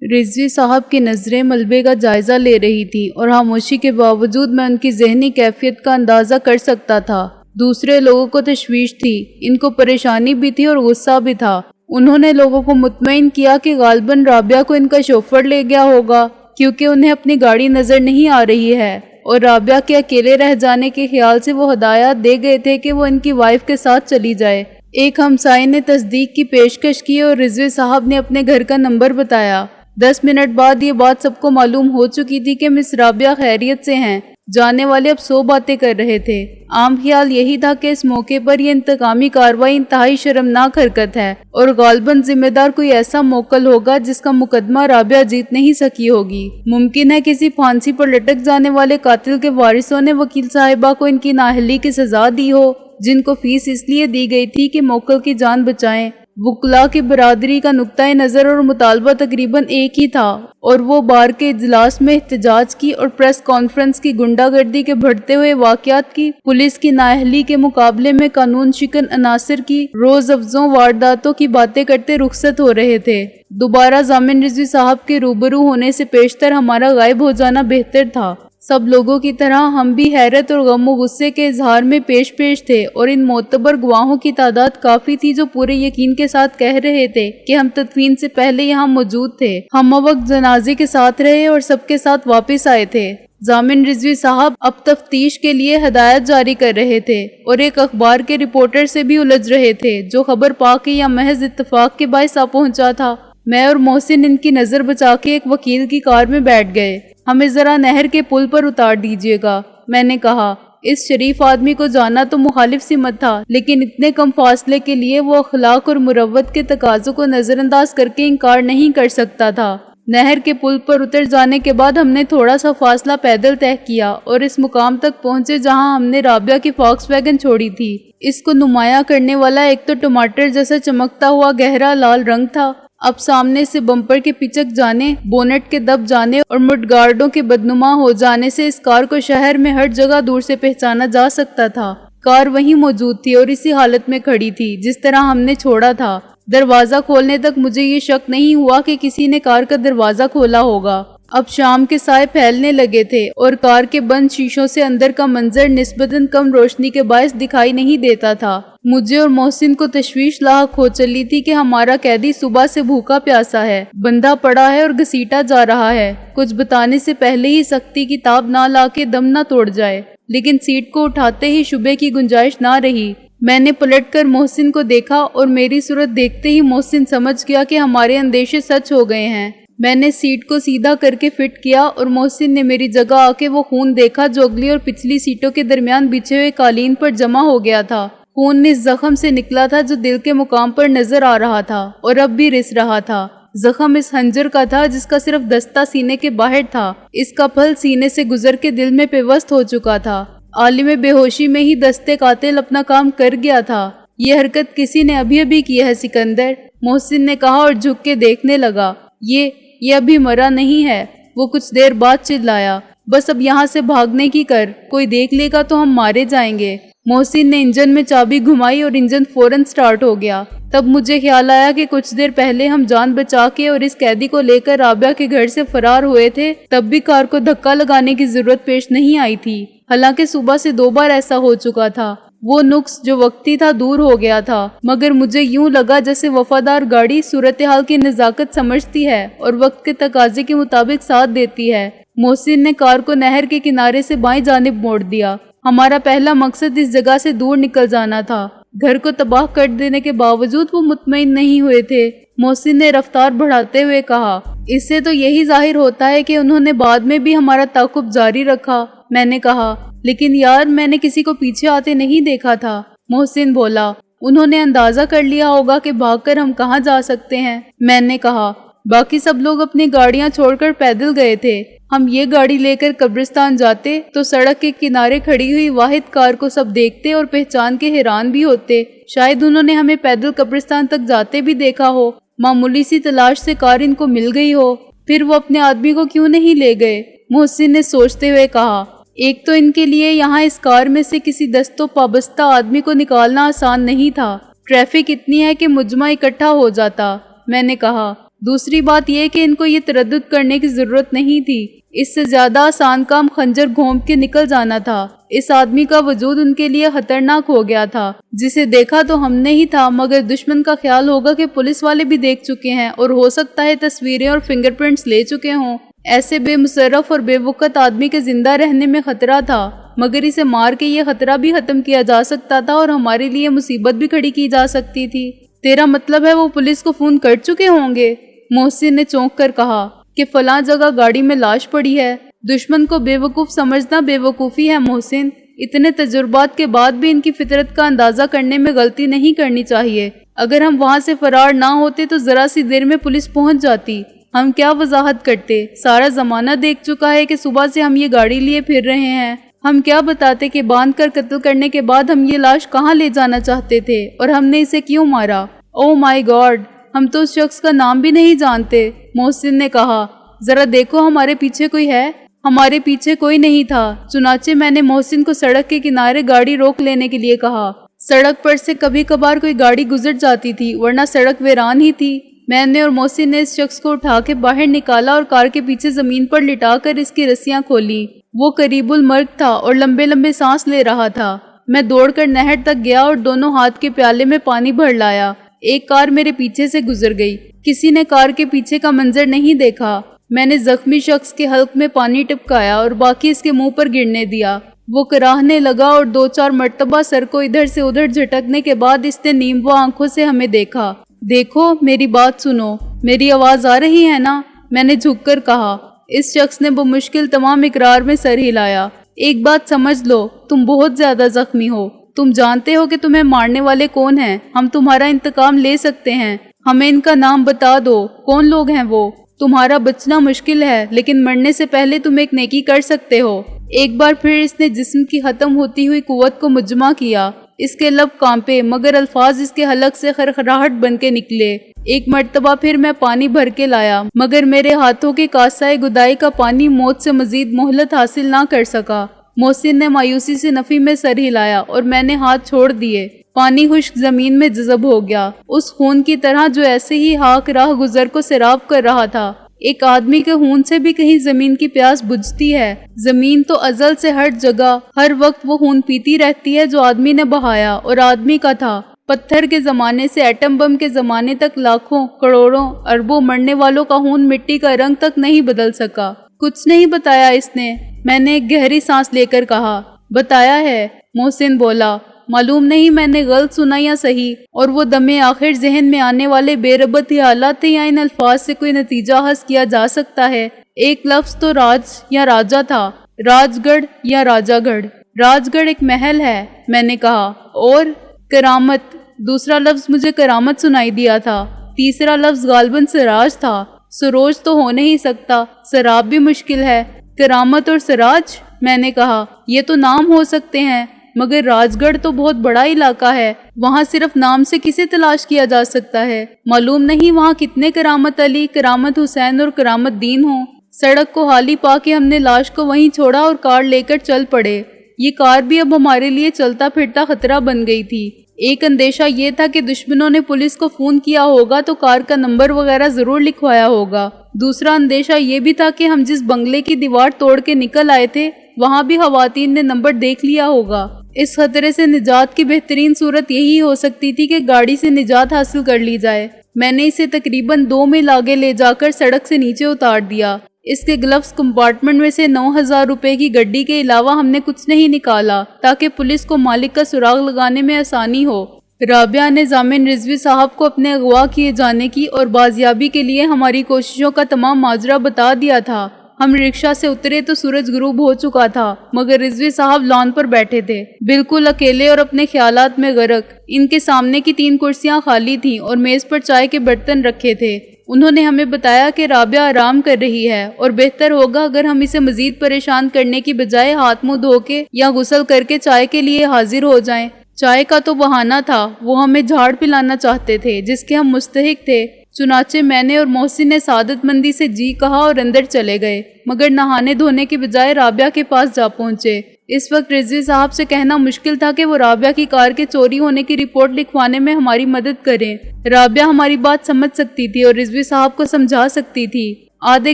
رضوی صاحب کی نظریں ملبے کا جائزہ لے رہی تھی اور خاموشی کے باوجود میں ان کی ذہنی کیفیت کا اندازہ کر سکتا تھا۔ دوسرے لوگوں کو تشویش تھی، ان کو پریشانی بھی تھی اور غصہ بھی تھا۔ انہوں نے لوگوں کو مطمئن کیا کہ غالباً رابعہ کو ان کا شوفر لے گیا ہوگا، کیونکہ انہیں اپنی گاڑی نظر نہیں آ رہی ہے، اور رابعہ کے اکیلے رہ جانے کے خیال سے وہ ہدایات دے گئے تھے کہ وہ ان کی وائف کے ساتھ چلی جائے۔ ایک ہمسائے نے تصدیق کی پیشکش کی اور رضوی صاحب نے اپنے گھر کا نمبر بتایا۔ 10 منٹ بعد یہ بات سب کو معلوم ہو چکی تھی کہ مس رابعہ خیریت سے ہیں۔ جانے والے اب 100 باتیں کر رہے تھے۔ عام خیال یہی تھا کہ اس موقع پر یہ انتقامی کارروائی انتہائی شرمناک حرکت ہے اور غالباً ذمہ دار کوئی ایسا موکل ہوگا جس کا مقدمہ رابعہ جیت نہیں سکی ہوگی۔ ممکن ہے کسی پھانسی پر لٹک جانے والے قاتل کے وارثوں نے وکیل صاحبہ کو ان کی نااہلی کی سزا دی ہو، جن کو فیس اس لیے دی گئی تھی کہ موکل کی جان بچائیں۔ وکلاء کی برادری کا نقطۂ نظر اور مطالبہ تقریباً ایک ہی تھا، اور وہ بار کے اجلاس میں احتجاج کی اور پریس کانفرنس کی غنڈہ گردی کے بڑھتے ہوئے واقعات کی، پولیس کی نااہلی کے مقابلے میں قانون شکن عناصر کی روز افزوں وارداتوں کی باتیں کرتے رخصت ہو رہے تھے۔ دوبارہ ضامن رضوی صاحب کے روبرو ہونے سے پیشتر ہمارا غائب ہو جانا بہتر تھا۔ سب لوگوں کی طرح ہم بھی حیرت اور غم و غصے کے اظہار میں پیش تھے، اور ان معتبر گواہوں کی تعداد کافی تھی جو پورے یقین کے ساتھ کہہ رہے تھے کہ ہم تدفین سے پہلے یہاں موجود تھے۔ ہم وقت جنازے کے ساتھ رہے اور سب کے ساتھ واپس آئے تھے۔ ضامن رضوی صاحب اب تفتیش کے لیے ہدایات جاری کر رہے تھے اور ایک اخبار کے رپورٹر سے بھی الجھ رہے تھے جو خبر پا کے یا محض اتفاق کے باعث آ پہنچا تھا۔ میں اور محسن ان کی نظر بچا کے ایک وکیل کی کار میں بیٹھ گئے۔ ہمیں ذرا نہر کے پل پر اتار دیجیے گا، میں نے کہا۔ اس شریف آدمی کو جانا تو مخالف سمت تھا، لیکن اتنے کم فاصلے کے لیے وہ اخلاق اور مروت کے تقاضوں کو نظر انداز کر کے انکار نہیں کر سکتا تھا۔ نہر کے پل پر اتر جانے کے بعد ہم نے تھوڑا سا فاصلہ پیدل طے کیا اور اس مقام تک پہنچے جہاں ہم نے رابعہ کی فاکس ویگن چھوڑی تھی۔ اس کو نمایاں کرنے والا ایک تو ٹماٹر جیسا چمکتا ہوا گہرا لال رنگ تھا۔ اب سامنے سے بمپر کے پچک جانے، بونٹ کے دب جانے اور مڈ گارڈوں کے بدنما ہو جانے سے اس کار کو شہر میں ہر جگہ دور سے پہچانا جا سکتا تھا۔ کار وہیں موجود تھی اور اسی حالت میں کھڑی تھی جس طرح ہم نے چھوڑا تھا۔ دروازہ کھولنے تک مجھے یہ شک نہیں ہوا کہ کسی نے کار کا دروازہ کھولا ہوگا۔ اب شام کے سائے پھیلنے لگے تھے اور کار کے بند شیشوں سے اندر کا منظر نسبتاً کم روشنی کے باعث دکھائی نہیں دیتا تھا۔ مجھے اور محسن کو تشویش لاحق ہو چلی تھی کہ ہمارا قیدی صبح سے بھوکا پیاسا ہے، بندھا پڑا ہے اور گھسیٹا جا رہا ہے، کچھ بتانے سے پہلے ہی سختی کی تاب نہ لا کے دم نہ توڑ جائے۔ لیکن سیٹ کو اٹھاتے ہی شبے کی گنجائش نہ رہی۔ میں نے پلٹ کر محسن کو دیکھا اور میری صورت دیکھتے ہی محسن سمجھ گیا کہ ہمارے اندیشے سچ ہو گئے ہیں۔ میں نے سیٹ کو سیدھا کر کے فٹ کیا اور محسن نے میری جگہ آ کے وہ خون دیکھا جو اگلی اور پچھلی سیٹوں کے درمیان بچھے ہوئے قالین پر جمع ہو گیا تھا۔ خون اس زخم سے نکلا تھا جو دل کے مقام پر نظر آ رہا تھا اور اب بھی رس رہا تھا۔ زخم اس خنجر کا تھا جس کا صرف دستہ سینے کے باہر تھا، اس کا پھل سینے سے گزر کے دل میں پیوست ہو چکا تھا۔ عالم بے ہوشی میں ہی دستے قاتل اپنا کام کر گیا تھا۔ یہ حرکت کسی نے ابھی ابھی کی ہے سکندر، محسن نے کہا اور جھک کے دیکھنے لگا۔ یہ ابھی مرا نہیں ہے، وہ کچھ دیر بعد چلایا۔ بس اب یہاں سے بھاگنے کی کر، کوئی دیکھ لے گا تو ہم مارے جائیں گے۔ محسن نے انجن میں چابی گھمائی اور انجن فوراً سٹارٹ ہو گیا۔ تب مجھے خیال آیا کہ کچھ دیر پہلے ہم جان بچا کے اور اس قیدی کو لے کر رابعہ کے گھر سے فرار ہوئے تھے، تب بھی کار کو دھکا لگانے کی ضرورت پیش نہیں آئی تھی، حالانکہ صبح سے 2 بار ایسا ہو چکا تھا۔ وہ نقص جو وقتی تھا دور ہو گیا تھا، مگر مجھے یوں لگا جیسے وفادار گاڑی صورتحال کی نزاکت سمجھتی ہے اور وقت کے تقاضے کے مطابق ساتھ دیتی ہے۔ محسن نے کار کو نہر کے کنارے سے بائیں جانب موڑ دیا۔ ہمارا پہلا مقصد اس جگہ سے دور نکل جانا تھا۔ گھر کو تباہ کر دینے کے باوجود وہ مطمئن نہیں ہوئے تھے۔ محسن نے رفتار بڑھاتے ہوئے کہا، اس سے تو یہی ظاہر ہوتا ہے کہ انہوں نے بعد میں بھی ہمارا تعاقب جاری رکھا۔ میں نے کہا، لیکن یار میں نے کسی کو پیچھے آتے نہیں دیکھا تھا۔ محسن بولا، انہوں نے اندازہ کر لیا ہوگا کہ بھاگ کر ہم کہاں جا سکتے ہیں۔ میں نے کہا، باقی سب لوگ اپنی گاڑیاں چھوڑ کر پیدل گئے تھے، ہم یہ گاڑی لے کر قبرستان جاتے تو سڑک کے کنارے کھڑی ہوئی واحد کار کو سب دیکھتے اور پہچان کے حیران بھی ہوتے۔ شاید انہوں نے ہمیں پیدل قبرستان تک جاتے بھی دیکھا ہو، معمولی سی تلاش سے کار ان کو مل گئی ہو، پھر وہ اپنے آدمی کو کیوں نہیں لے گئے؟ محسن نے سوچتے ہوئے کہا، ایک تو ان کے لیے یہاں اس کار میں سے کسی دست و پابستہ آدمی کو نکالنا آسان نہیں تھا، ٹریفک اتنی ہے کہ مجمع اکٹھا ہو جاتا۔ میں نے کہا، دوسری بات یہ کہ ان کو یہ تردد کرنے کی ضرورت نہیں تھی، اس سے زیادہ آسان کام خنجر گھونپ کے نکل جانا تھا۔ اس آدمی کا وجود ان کے لیے خطرناک ہو گیا تھا، جسے دیکھا تو ہم نے ہی تھا، مگر دشمن کا خیال ہوگا کہ پولیس والے بھی دیکھ چکے ہیں اور ہو سکتا ہے تصویریں اور فنگر پرنٹس لے چکے ہوں۔ ایسے بے مصرف اور بے وقت آدمی کے زندہ رہنے میں خطرہ تھا، مگر اسے مار کے یہ خطرہ بھی ختم کیا جا سکتا تھا اور ہمارے لیے مصیبت بھی کھڑی کی جا سکتی تھی۔ تیرا مطلب ہے وہ پولیس کو فون کر چکے ہوں گے؟ محسن نے چونک کر کہا کہ فلاں جگہ گاڑی میں لاش پڑی ہے۔ دشمن کو بے وقوف سمجھنا بے وقوفی ہے محسن، اتنے تجربات کے بعد بھی ان کی فطرت کا اندازہ کرنے میں غلطی نہیں کرنی چاہیے۔ اگر ہم وہاں سے فرار نہ ہوتے تو ذرا سی دیر میں پولیس پہنچ جاتی، ہم کیا وضاحت کرتے؟ سارا زمانہ دیکھ چکا ہے کہ صبح سے ہم یہ گاڑی لیے پھر رہے ہیں، ہم کیا بتاتے کہ باندھ کر قتل کرنے کے بعد ہم یہ لاش کہاں لے جانا چاہتے تھے اور ہم نے اسے کیوں مارا؟ او مائی گاڈ، ہم تو اس شخص کا نام بھی نہیں جانتے، محسن نے کہا۔ ذرا دیکھو ہمارے پیچھے کوئی ہے؟ ہمارے پیچھے کوئی نہیں تھا، چنانچہ میں نے محسن کو سڑک کے کنارے گاڑی روک لینے کے لیے کہا۔ سڑک پر سے کبھی کبھار کوئی گاڑی گزر جاتی تھی، ورنہ سڑک ویران ہی تھی۔ میں نے اور محسن نے اس شخص کو اٹھا کے باہر نکالا اور کار کے پیچھے زمین پر لٹا کر اس کی رسیاں کھولی۔ وہ قریب المرگ تھا اور لمبے لمبے سانس لے رہا تھا۔ میں دوڑ کر نہر تک گیا اور دونوں ہاتھ کے پیالے میں پانی بھر لایا۔ ایک کار میرے پیچھے سے گزر گئی، کسی نے کار کے پیچھے کا منظر نہیں دیکھا۔ میں نے زخمی شخص کے حلق میں پانی ٹپکایا اور باقی اس کے منہ پر گرنے دیا۔ وہ کراہنے لگا اور 2-4 مرتبہ سر کو ادھر سے ادھر جھٹکنے کے بعد اس نے نیمبو آنکھوں سے ہمیں دیکھا۔ دیکھو میری بات سنو، میری آواز آ رہی ہے نا؟ میں نے جھک کر کہا۔ اس شخص نے بمشکل تمام اقرار میں سر ہلایا۔ ایک بات سمجھ لو، تم بہت زیادہ زخمی ہو، تم جانتے ہو کہ تمہیں مارنے والے کون ہیں، ہم تمہارا انتقام لے سکتے ہیں، ہمیں ان کا نام بتا دو، کون لوگ ہیں وہ؟ تمہارا بچنا مشکل ہے، لیکن مرنے سے پہلے تم ایک نیکی کر سکتے ہو۔ ایک بار پھر اس نے جسم کی ختم ہوتی ہوئی قوت کو مجمع کیا۔ اس کے لب کانپے، مگر الفاظ اس کے حلق سے خرخراہٹ بن کے نکلے۔ ایک مرتبہ پھر میں پانی بھر کے لایا، مگر میرے ہاتھوں کے کاسائے گدائی کا پانی موت سے مزید مہلت حاصل نہ کر سکا۔ محسن نے مایوسی سے نفی میں سر ہلایا اور میں نے ہاتھ چھوڑ دیے۔ پانی خشک زمین میں جذب ہو گیا، اس خون کی طرح جو ایسے ہی ہاک راہ گزر کو سیراب کر رہا تھا۔ ایک آدمی کے خون سے بھی کہیں زمین کی پیاس بجھتی ہے۔ زمین تو ازل سے ہر جگہ ہر وقت وہ خون پیتی رہتی ہے جو آدمی نے بہایا اور آدمی کا تھا۔ پتھر کے زمانے سے ایٹم بم کے زمانے تک لاکھوں کروڑوں اربوں مرنے والوں کا خون مٹی کا رنگ تک نہیں بدل سکا۔ کچھ نہیں بتایا اس نے، میں نے ایک گہری سانس لے کر کہا۔ بتایا ہے، محسن بولا۔ معلوم نہیں میں نے غلط سنا یا صحیح، اور وہ دمے آخر ذہن میں آنے والے بے ربط خیالات تھے یا ان الفاظ سے کوئی نتیجہ حاصل کیا جا سکتا ہے؟ ایک لفظ تو راج یا راجا تھا، راج گڑھ یا راجا گڑھ۔ راج گڑھ ایک محل ہے، میں نے کہا۔ اور کرامت، دوسرا لفظ مجھے کرامت سنائی دیا تھا، تیسرا لفظ غالباً سراج تھا۔ سروج تو ہو نہیں سکتا، سراب بھی مشکل ہے۔ کرامت اور سراج، میں نے کہا، یہ تو نام ہو سکتے ہیں، مگر راج گڑھ تو بہت بڑا علاقہ ہے، وہاں صرف نام سے کسے تلاش کیا جا سکتا ہے؟ معلوم نہیں وہاں کتنے کرامت علی، کرامت حسین اور کرامت دین ہوں۔ سڑک کو خالی پا کے ہم نے لاش کو وہیں چھوڑا اور کار لے کر چل پڑے۔ یہ کار بھی اب ہمارے لیے چلتا پھرتا خطرہ بن گئی تھی۔ ایک اندیشہ یہ تھا کہ دشمنوں نے پولیس کو فون کیا ہوگا تو کار کا نمبر وغیرہ ضرور لکھوایا ہوگا۔ دوسرا اندیشہ یہ بھی تھا کہ ہم جس بنگلے کی دیوار توڑ کے نکل آئے تھے وہاں بھی خواتین نے نمبر دیکھ لیا ہوگا۔ اس خطرے سے نجات کی بہترین صورت یہی ہو سکتی تھی کہ گاڑی سے نجات حاصل کر لی جائے۔ میں نے اسے تقریباً 2 میل آگے لے جا کر سڑک سے نیچے اتار دیا۔ اس کے گلفز کمپارٹمنٹ میں سے 9,000 روپے کی گڈی کے علاوہ ہم نے کچھ نہیں نکالا تاکہ پولیس کو مالک کا سراغ لگانے میں آسانی ہو۔ رابعہ نے ضامن رضوی صاحب کو اپنے اغوا کیے جانے کی اور بازیابی کے لیے ہماری کوششوں کا تمام ماجرا بتا دیا تھا۔ ہم رکشہ سے اترے تو سورج غروب ہو چکا تھا، مگر رضوی صاحب لان پر بیٹھے تھے، بالکل اکیلے اور اپنے خیالات میں غرق۔ ان کے سامنے کی 3 کرسیاں خالی تھیں اور میز پر چائے کے برتن رکھے تھے۔ انہوں نے ہمیں بتایا کہ رابعہ آرام کر رہی ہے اور بہتر ہوگا اگر ہم اسے مزید پریشان کرنے کی بجائے ہاتھ منہ دھو کے یا غسل کر کے چائے کے لیے حاضر ہو جائیں۔ چائے کا تو بہانہ تھا، وہ ہمیں جھاڑ پلانا چاہتے تھے جس کے ہم مستحق تھے۔ چنانچہ میں نے اور محسن نے سعادت مندی سے جی کہا اور اندر چلے گئے، مگر نہانے دھونے کے بجائے رابعہ کے پاس جا پہنچے۔ اس وقت رضوی صاحب سے کہنا مشکل تھا کہ وہ رابعہ کی کار کے چوری ہونے کی رپورٹ لکھوانے میں ہماری مدد کریں۔ رابعہ ہماری بات سمجھ سکتی تھی اور رضوی صاحب کو سمجھا سکتی تھی۔ آدھے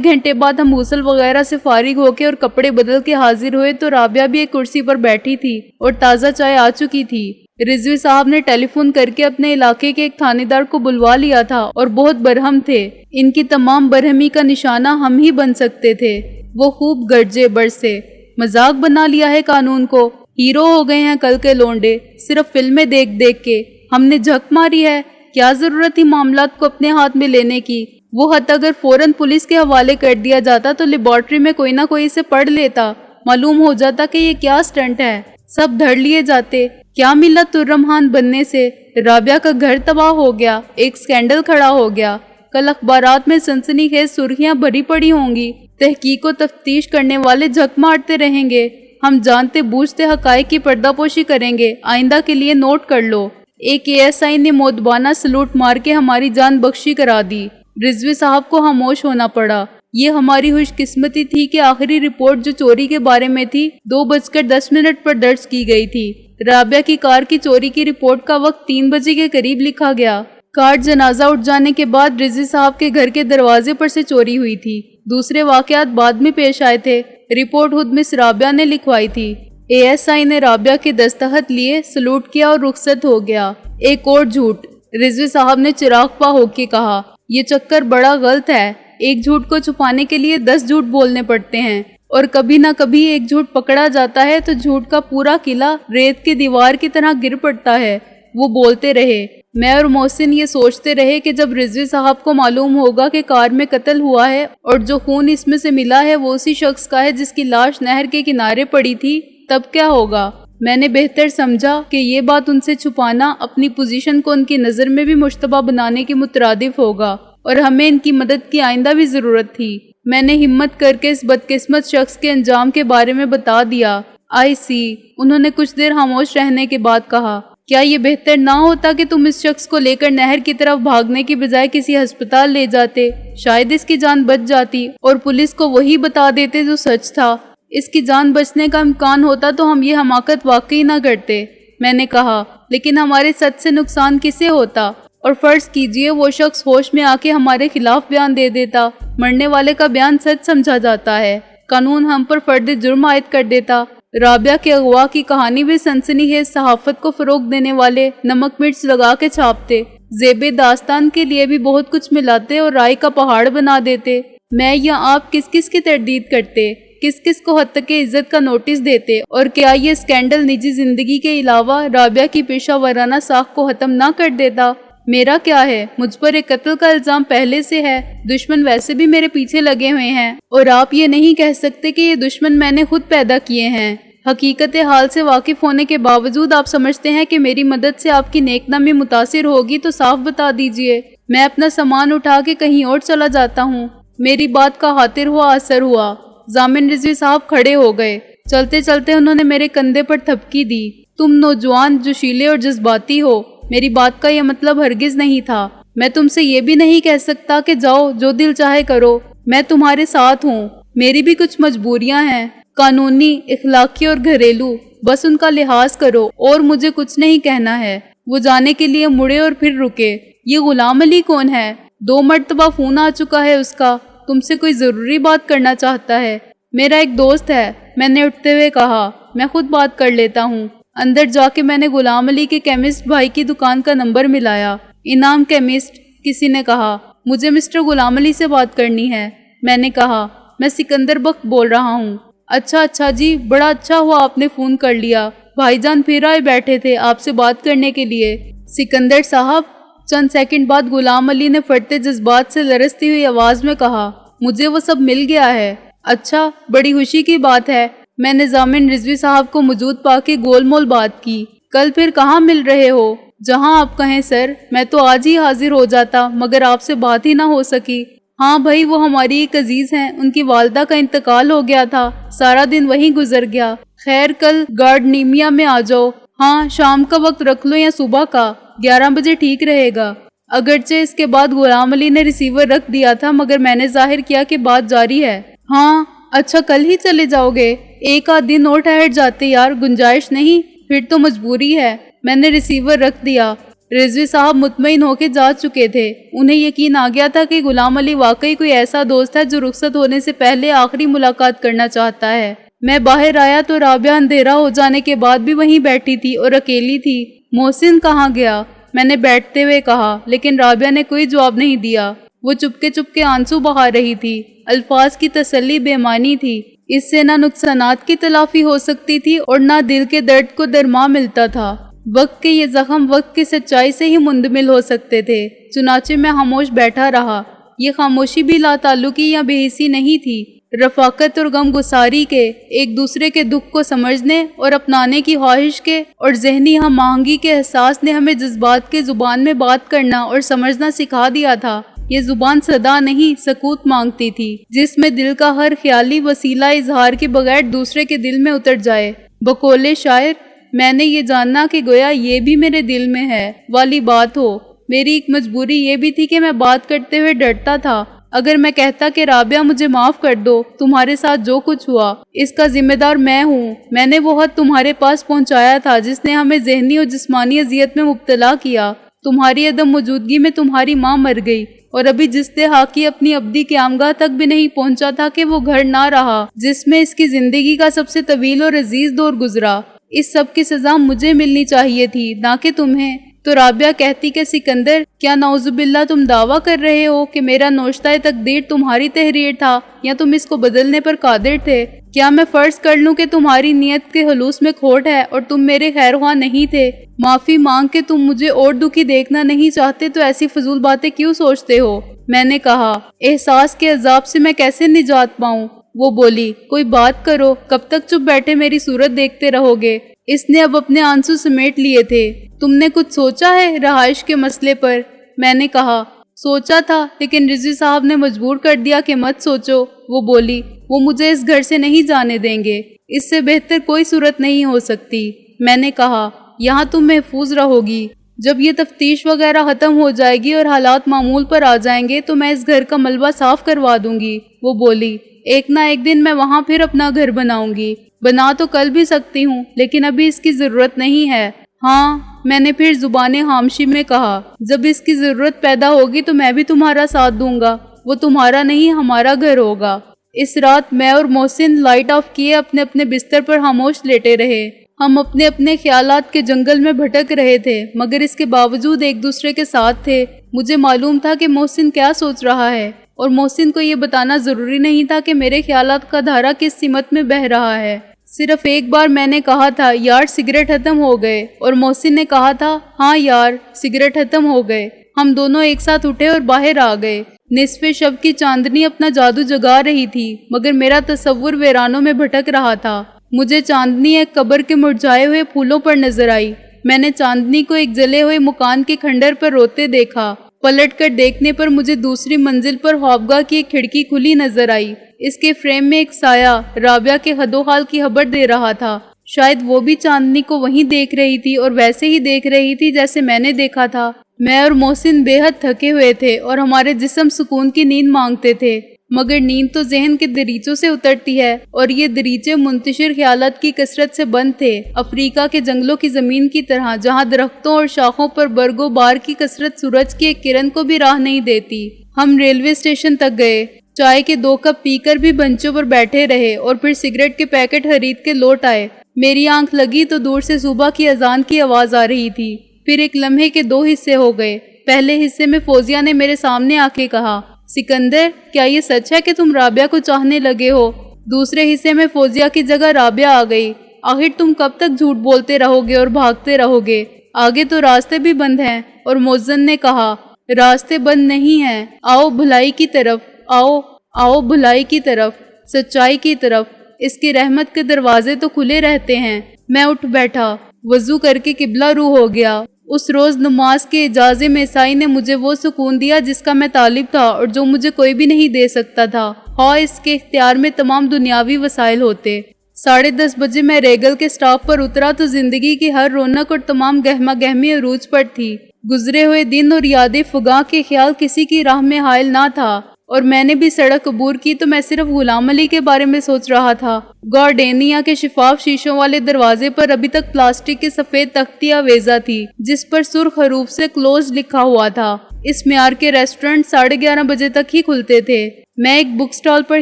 گھنٹے بعد ہم غسل وغیرہ سے فارغ ہو کے اور کپڑے بدل کے حاضر ہوئے تو رابعہ بھی ایک کرسی پر بیٹھی تھی اور تازہ چائے آ چکی تھی۔ رضوی صاحب نے ٹیلی فون کر کے اپنے علاقے کے ایک تھانے دار کو بلوا لیا تھا اور بہت برہم تھے۔ ان کی تمام برہمی کا نشانہ ہم ہی بن سکتے تھے۔ وہ خوب گرجے برسے، مذاق بنا لیا ہے قانون کو، ہیرو ہو گئے ہیں کل کے لونڈے، صرف فلمیں دیکھ دیکھ کے۔ ہم نے جھک ماری ہے، کیا ضرورت تھی معاملات کو اپنے ہاتھ میں لینے کی؟ وہ خط اگر فوراً پولیس کے حوالے کر دیا جاتا تو لیبارٹری میں کوئی نہ کوئی اسے پڑھ لیتا، معلوم ہو جاتا کہ یہ کیا سٹنٹ ہے، سب دھڑ لیے جاتے۔ کیا ملا تررحمان بننے سے؟ رابعہ کا گھر تباہ ہو گیا، ایک سکینڈل کھڑا ہو گیا، کل اخبارات میں سنسنی خیز سرخیاں بھری پڑی ہوں گی، تحقیق و تفتیش کرنے والے جھک مارتے رہیں گے، ہم جانتے بوجھتے حقائق کی پردہ پوشی کریں گے، آئندہ کے لیے نوٹ کر لو۔ ایک ASI نے مودبانہ سلوٹ مار کے ہماری جان بخشی کرا دی۔ رضوی صاحب کو خاموش ہونا پڑا۔ یہ ہماری خوش قسمتی تھی کہ آخری رپورٹ جو چوری کے بارے میں تھی 2:10 پر درج کی گئی تھی۔ رابعہ کی کار کی چوری کی رپورٹ کا وقت 3 بجے کے قریب لکھا گیا۔ کار جنازہ اٹھ جانے کے بعد رضوی صاحب کے گھر کے دروازے پر سے چوری ہوئی تھی۔ دوسرے واقعات بعد میں پیش آئے تھے۔ رپورٹ خود مس رابعہ نے لکھوائی تھی۔ ASI نے رابعہ کے دستخط لیے، سلوٹ کیا اور رخصت ہو گیا۔ ایک اور جھوٹ، رضوی صاحب نے چراغ پا ہو کے کہا، یہ چکر بڑا غلط ہے۔ ایک جھوٹ کو چھپانے کے لیے 10 جھوٹ بولنے پڑتے ہیں، اور کبھی نہ کبھی ایک جھوٹ پکڑا جاتا ہے تو جھوٹ کا پورا قلعہ ریت کی دیوار کی طرح گر پڑتا ہے۔ وہ بولتے رہے۔ میں اور محسن یہ سوچتے رہے کہ جب رضوی صاحب کو معلوم ہوگا کہ کار میں قتل ہوا ہے اور جو خون اس میں سے ملا ہے وہ اسی شخص کا ہے جس کی لاش نہر کے کنارے پڑی تھی، تب کیا ہوگا؟ میں نے بہتر سمجھا کہ یہ بات ان سے چھپانا اپنی پوزیشن کو ان کی نظر میں بھی مشتبہ بنانے کے مترادف ہوگا، اور ہمیں ان کی مدد کی آئندہ بھی ضرورت تھی۔ میں نے ہمت کر کے اس بدقسمت شخص کے انجام کے بارے میں بتا دیا۔ آئی سی، انہوں نے کچھ دیر خاموش رہنے کے بعد کہا، کیا یہ بہتر نہ ہوتا کہ تم اس شخص کو لے کر نہر کی طرف بھاگنے کی بجائے کسی ہسپتال لے جاتے؟ شاید اس کی جان بچ جاتی اور پولیس کو وہی بتا دیتے جو سچ تھا۔ اس کی جان بچنے کا امکان ہوتا تو ہم یہ حماقت واقعی نہ کرتے۔ میں نے کہا، لیکن ہمارے سچ سے نقصان کسے ہوتا؟ اور فرض کیجئے وہ شخص ہوش میں آ کے ہمارے خلاف بیان دے دیتا، مرنے والے کا بیان سچ سمجھا جاتا ہے، قانون ہم پر فرد جرم عائد کر دیتا۔ رابعہ کے اغوا کی کہانی بھی سنسنی خیز صحافت کو فروغ دینے والے نمک مرچ لگا کے چھاپتے، زیب داستان کے لیے بھی بہت کچھ ملاتے اور رائے کا پہاڑ بنا دیتے۔ میں یا آپ کس کس کی تردید کرتے، کس کس کو حد تک عزت کا نوٹس دیتے، اور کیا یہ اسکینڈل نجی زندگی کے علاوہ رابعہ کی پیشہ ورانہ ساکھ کو ختم نہ کر دیتا؟ میرا کیا ہے، مجھ پر ایک قتل کا الزام پہلے سے ہے، دشمن ویسے بھی میرے پیچھے لگے ہوئے ہیں، اور آپ یہ نہیں کہہ سکتے کہ یہ دشمن میں نے خود پیدا کیے ہیں۔ حقیقت حال سے واقف ہونے کے باوجود آپ سمجھتے ہیں کہ میری مدد سے آپ کی نیک نامی متاثر ہوگی تو صاف بتا دیجئے، میں اپنا سامان اٹھا کے کہیں اور چلا جاتا ہوں۔ میری بات کا خاطر ہوا اثر ہوا۔ ضامن رضوی صاحب کھڑے ہو گئے۔ چلتے چلتے انہوں نے میرے کندھے پر تھپکی دی۔ تم نوجوان، جوشیلے اور جذباتی ہو، میری بات کا یہ مطلب ہرگز نہیں تھا۔ میں تم سے یہ بھی نہیں کہہ سکتا کہ جاؤ جو دل چاہے کرو، میں تمہارے ساتھ ہوں، میری بھی کچھ مجبوریاں ہیں، قانونی، اخلاقی اور گھریلو، بس ان کا لحاظ کرو، اور مجھے کچھ نہیں کہنا ہے۔ وہ جانے کے لیے مڑے اور پھر رکے۔ یہ غلام علی کون ہے؟ 2 مرتبہ فون آ چکا ہے اس کا، تم سے کوئی ضروری بات کرنا چاہتا ہے۔ میرا ایک دوست ہے، میں نے اٹھتے ہوئے کہا، میں خود بات کر لیتا ہوں۔ اندر جا کے میں نے غلام علی کے کیمسٹ بھائی کی دکان کا نمبر ملایا۔ انعام کیمسٹ، کسی نے کہا، مجھے مسٹر غلام علی سے بات کرنی ہے۔ میں نے کہا، میں سکندر بخت بول رہا ہوں۔ اچھا جی، بڑا اچھا ہوا آپ نے فون کر لیا، بھائی جان پھر آئے بیٹھے تھے آپ سے بات کرنے کے لیے۔ سکندر صاحب، چند سیکنڈ بعد غلام علی نے پھٹتے جذبات سے لرزتی ہوئی آواز میں کہا، مجھے وہ سب مل گیا ہے۔ اچھا، بڑی خوشی کی بات ہے۔ میں نے ضامن رضوی صاحب کو موجود پا کے گول مول بات کی۔ کل پھر کہاں مل رہے ہو؟ جہاں آپ کہیں سر، میں تو آج ہی حاضر ہو جاتا مگر آپ سے بات ہی نہ ہو سکی۔ ہاں بھائی، وہ ہماری ایک عزیز ہیں، ان کی والدہ کا انتقال ہو گیا تھا، سارا دن وہیں گزر گیا۔ خیر کل گارڈنیمیا میں آ جاؤ۔ ہاں، شام کا وقت رکھ لو یا صبح کا، 11 بجے ٹھیک رہے گا۔ اگرچہ اس کے بعد غلام علی نے ریسیور رکھ دیا تھا مگر میں نے ظاہر کیا کہ بات جاری ہے۔ ہاں، اچھا کل ہی چلے جاؤ گے؟ ایک آدھ دن اور ٹھہر جاتے یار، گنجائش نہیں؟ پھر تو مجبوری ہے۔ میں نے ریسیور رکھ دیا۔ رضوی صاحب مطمئن ہو کے جا چکے تھے۔ انہیں یقین آ گیا تھا کہ غلام علی واقعی کوئی ایسا دوست ہے جو رخصت ہونے سے پہلے آخری ملاقات کرنا چاہتا ہے۔ میں باہر آیا تو رابعہ اندھیرا ہو جانے کے بعد بھی وہیں بیٹھی تھی اور اکیلی تھی۔ محسن کہاں گیا؟ میں نے بیٹھتے ہوئے کہا، لیکن رابعہ نے کوئی جواب نہیں دیا۔ وہ چپکے آنسو بہا رہی تھی۔ الفاظ کی تسلی بے معنی تھی۔ اس سے نہ نقصانات کی تلافی ہو سکتی تھی اور نہ دل کے درد کو درما ملتا تھا۔ وقت کے یہ زخم وقت کی سچائی سے ہی مندمل ہو سکتے تھے۔ چنانچہ میں خاموش بیٹھا رہا۔ یہ خاموشی بھی لا تعلقی یا بے حسی نہیں تھی، رفاقت اور غم گساری کے، ایک دوسرے کے دکھ کو سمجھنے اور اپنانے کی خواہش کے اور ذہنی ہم آہنگی کے احساس نے ہمیں جذبات کے زبان میں بات کرنا اور سمجھنا سکھا دیا تھا۔ یہ زبان صدا نہیں، سکوت مانگتی تھی، جس میں دل کا ہر خیالی وسیلہ اظہار کے بغیر دوسرے کے دل میں اتر جائے۔ بقول شاعر، میں نے یہ جاننا کہ گویا یہ بھی میرے دل میں ہے والی بات ہو۔ میری ایک مجبوری یہ بھی تھی کہ میں بات کرتے ہوئے ڈرتا تھا۔ اگر میں کہتا کہ رابعہ مجھے معاف کر دو، تمہارے ساتھ جو کچھ ہوا اس کا ذمہ دار میں ہوں، میں نے وہ خط تمہارے پاس پہنچایا تھا جس نے ہمیں ذہنی اور جسمانی اذیت میں مبتلا کیا، تمہاری عدم موجودگی میں تمہاری ماں مر گئی، اور ابھی جستِ حاکی اپنی ابدی قیامگاہ تک بھی نہیں پہنچا تھا کہ وہ گھر نہ رہا جس میں اس کی زندگی کا سب سے طویل اور عزیز دور گزرا۔ اس سب کی سزا مجھے ملنی چاہیے تھی، نہ کہ تمہیں۔ تو رابعہ کہتی کہ سکندر، کیا نعوذ باللہ تم دعویٰ کر رہے ہو کہ میرا نوشتہ تقدیر تمہاری تحریر تھا یا تم اس کو بدلنے پر قادر تھے؟ کیا میں فرض کر لوں کہ تمہاری نیت کے خلوص میں کھوٹ ہے اور تم میرے خیر خواہ نہیں تھے؟ معافی مانگ کے تم مجھے اور دکھی دیکھنا نہیں چاہتے تو ایسی فضول باتیں کیوں سوچتے ہو؟ میں نے کہا، احساس کے عذاب سے میں کیسے نجات پاؤں؟ وہ بولی، کوئی بات کرو، کب تک چپ بیٹھے میری صورت دیکھتے رہو گے؟ اس نے اب اپنے آنسو سمیٹ لیے تھے۔ تم نے کچھ سوچا ہے رہائش کے مسئلے پر؟ میں نے کہا، سوچا تھا، لیکن رضوی صاحب نے مجبور کر دیا کہ مت سوچو۔ وہ بولی، وہ مجھے اس گھر سے نہیں جانے دیں گے، اس سے بہتر کوئی صورت نہیں ہو سکتی۔ میں نے کہا، یہاں تم محفوظ رہو گی، جب یہ تفتیش وغیرہ ختم ہو جائے گی اور حالات معمول پر آ جائیں گے تو میں اس گھر کا ملبہ صاف کروا دوں گی۔ وہ بولی، ایک نہ ایک دن میں وہاں پھر اپنا گھر بناؤں گی، بنا تو کل بھی سکتی ہوں، لیکن ابھی اس کی ضرورت نہیں ہے۔ ہاں، میں نے پھر زبان خاموشی میں کہا، جب اس کی ضرورت پیدا ہوگی تو میں بھی تمہارا ساتھ دوں گا، وہ تمہارا نہیں ہمارا گھر ہوگا۔ اس رات میں اور محسن لائٹ آف کیے اپنے اپنے بستر پر خاموش لیٹے رہے۔ ہم اپنے اپنے خیالات کے جنگل میں بھٹک رہے تھے، مگر اس کے باوجود ایک دوسرے کے ساتھ تھے۔ مجھے معلوم تھا کہ محسن کیا سوچ رہا ہے، اور محسن کو یہ بتانا ضروری نہیں تھا کہ میرے خیالات کا دھارا کس سمت میں بہہ رہا ہے۔ صرف ایک بار میں نے کہا تھا، یار سگریٹ ختم ہو گئے، اور محسن نے کہا تھا، ہاں یار سگریٹ ختم ہو گئے۔ ہم دونوں ایک ساتھ اٹھے اور باہر آ گئے۔ نصف شب کی چاندنی اپنا جادو جگا رہی تھی، مگر میرا تصور ویرانوں میں بھٹک رہا تھا۔ مجھے چاندنی ایک قبر کے مرجھائے ہوئے پھولوں پر نظر آئی۔ میں نے چاندنی کو ایک جلے ہوئے مکان کے کھنڈر پر روتے دیکھا۔ پلٹ کر دیکھنے پر مجھے دوسری منزل پر خوابگاہ کی ایک کھڑکی کھلی نظر آئی۔ اس کے فریم میں ایک سایہ رابعہ کے حد و حال کی خبر دے رہا تھا۔ شاید وہ بھی چاندنی کو وہیں دیکھ رہی تھی اور ویسے ہی دیکھ رہی تھی جیسے میں نے دیکھا تھا۔ میں اور محسن بے حد تھکے ہوئے تھے اور ہمارے جسم سکون کی نیند مانگتے تھے، مگر نیند تو ذہن کے دریچوں سے اترتی ہے، اور یہ دریچے منتشر خیالات کی کثرت سے بند تھے، افریقہ کے جنگلوں کی زمین کی طرح، جہاں درختوں اور شاخوں پر برگ و بار کی کثرت سورج کی ایک کرن کو بھی راہ نہیں دیتی۔ ہم ریلوے اسٹیشن تک گئے، چائے کے 2 کپ پی کر بھی بنچوں پر بیٹھے رہے اور پھر سگریٹ کے پیکٹ خرید کے لوٹ آئے۔ میری آنکھ لگی تو دور سے صبح کی اذان کی آواز آ رہی تھی۔ پھر ایک لمحے کے 2 حصے ہو گئے۔ پہلے حصے میں فوزیہ نے میرے سامنے آ کے کہا، سکندر کیا یہ سچ ہے کہ تم رابعہ کو چاہنے لگے ہو؟ دوسرے حصے میں فوزیہ کی جگہ رابعہ آ گئی۔ آخر تم کب تک جھوٹ بولتے رہو گے اور بھاگتے رہو گے؟ آگے تو راستے بھی بند ہیں۔ اور مؤذن نے کہا، راستے بند نہیں ہیں، آؤ بھلائی کی طرف، آؤ بھلائی کی طرف، سچائی کی طرف، اس کی رحمت کے دروازے تو کھلے رہتے ہیں۔ میں اٹھ بیٹھا، وضو کر کے قبلہ رو ہو گیا۔ اس روز نماز کے اجازے میں عیسائی نے مجھے وہ سکون دیا جس کا میں طالب تھا اور جو مجھے کوئی بھی نہیں دے سکتا تھا، خواہ اس کے اختیار میں تمام دنیاوی وسائل ہوتے۔ 10:30 بجے میں ریگل کے سٹاپ پر اترا تو زندگی کی ہر رونق اور تمام گہما گہمی عروج پر تھی۔ گزرے ہوئے دن اور یادیں فگاں کے خیال کسی کی راہ میں حائل نہ تھا۔ اور میں نے بھی سڑک عبور کی تو میں صرف غلام علی کے بارے میں سوچ رہا تھا۔ گارڈینیا کے شفاف شیشوں والے دروازے پر ابھی تک پلاسٹک کی سفید تختی آویزہ تھی جس پر سرخ حروف سے کلوز لکھا ہوا تھا۔ اس معیار کے ریسٹورنٹ 11:30 بجے تک ہی کھلتے تھے۔ میں ایک بک سٹال پر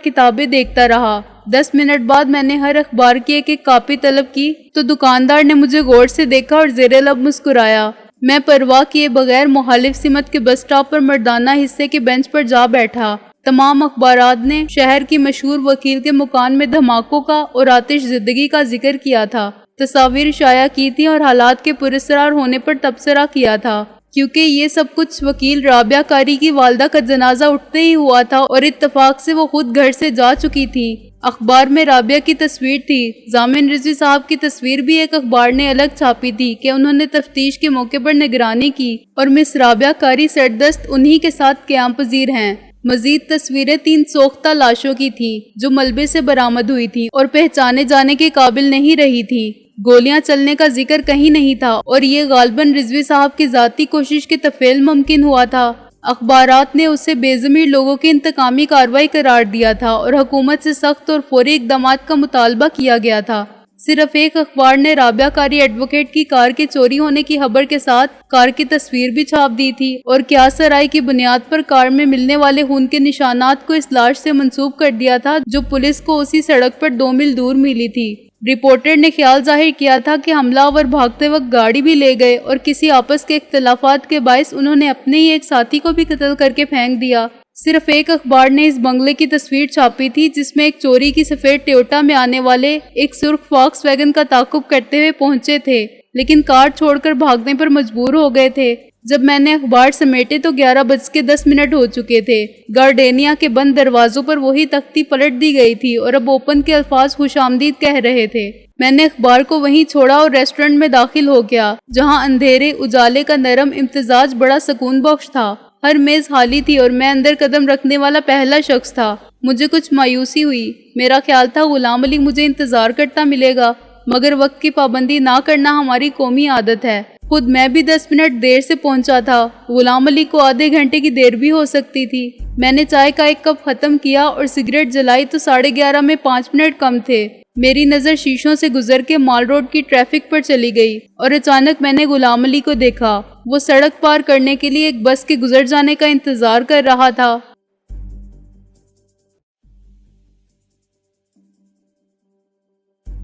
کتابیں دیکھتا رہا۔ 10 منٹ بعد میں نے ہر اخبار کی ایک کاپی طلب کی تو دکاندار نے مجھے غور سے دیکھا اور زیر لب مسکرایا۔ میں پرواہ کیے بغیر مخالف سمت کے بس سٹاپ پر مردانہ حصے کے بینچ پر جا بیٹھا۔ تمام اخبارات نے شہر کی مشہور وکیل کے مکان میں دھماکوں کا اور آتش زدگی کا ذکر کیا تھا، تصاویر شائع کی تھی اور حالات کے پراسرار ہونے پر تبصرہ کیا تھا، کیونکہ یہ سب کچھ وکیل رابعہ قاری کی والدہ کا جنازہ اٹھتے ہی ہوا تھا اور اتفاق سے وہ خود گھر سے جا چکی تھی۔ اخبار میں رابعہ کی تصویر تھی۔ ضامن رضوی صاحب کی تصویر بھی ایک اخبار نے الگ چھاپی تھی کہ انہوں نے تفتیش کے موقع پر نگرانی کی اور مس رابعہ قاری سردست انہی کے ساتھ قیام پذیر ہیں۔ مزید تصویریں 3 سوختہ لاشوں کی تھیں جو ملبے سے برآمد ہوئی تھیں اور پہچانے جانے کے قابل نہیں رہی تھیں۔ گولیاں چلنے کا ذکر کہیں نہیں تھا اور یہ غالباً رضوی صاحب کی ذاتی کوشش کے طفیل ممکن ہوا تھا۔ اخبارات نے اسے بے ضمیر لوگوں کی انتقامی کارروائی قرار دیا تھا اور حکومت سے سخت اور فوری اقدامات کا مطالبہ کیا گیا تھا۔ صرف ایک اخبار نے رابعہ قاری ایڈوکیٹ کی کار کے چوری ہونے کی خبر کے ساتھ کار کی تصویر بھی چھاپ دی تھی اور قیاس رائے کی بنیاد پر کار میں ملنے والے خون کے نشانات کو اس لاش سے منسوب کر دیا تھا جو پولیس کو اسی سڑک پر 2 میل دور ملی تھی۔ رپورٹر نے خیال ظاہر کیا تھا کہ حملہ آور بھاگتے وقت گاڑی بھی لے گئے اور کسی آپس کے اختلافات کے باعث انہوں نے اپنے ہی ایک ساتھی کو بھی قتل کر کے پھینک دیا۔ صرف ایک اخبار نے اس بنگلے کی تصویر چھاپی تھی جس میں ایک چوری کی سفید ٹویوٹا میں آنے والے ایک سرخ فاکس ویگن کا تعاقب کرتے ہوئے پہنچے تھے لیکن کار چھوڑ کر بھاگنے پر مجبور ہو گئے تھے۔ جب میں نے اخبار سمیٹے تو 11:10 ہو چکے تھے۔ گارڈینیا کے بند دروازوں پر وہی تختی پلٹ دی گئی تھی اور اب اوپن کے الفاظ خوش آمدید کہہ رہے تھے۔ میں نے اخبار کو وہیں چھوڑا اور ریسٹورنٹ میں داخل ہو گیا جہاں اندھیرے اجالے کا نرم امتزاج بڑا سکون بخش تھا۔ ہر میز خالی تھی اور میں اندر قدم رکھنے والا پہلا شخص تھا۔ مجھے کچھ مایوسی ہوئی۔ میرا خیال تھا غلام علی مجھے انتظار کرتا ملے گا، مگر وقت کی پابندی نہ کرنا ہماری قومی عادت ہے۔ خود میں بھی 10 منٹ دیر سے پہنچا تھا۔ غلام علی کو آدھے گھنٹے کی دیر بھی ہو سکتی تھی۔ میں نے چائے کا ایک کپ ختم کیا اور سگریٹ جلائی تو 11:30 میں 5 منٹ کم تھے۔ میری نظر شیشوں سے گزر کے مال روڈ کی ٹریفک پر چلی گئی اور اچانک میں نے غلام علی کو دیکھا۔ وہ سڑک پار کرنے کے لیے ایک بس کے گزر جانے کا انتظار کر رہا تھا۔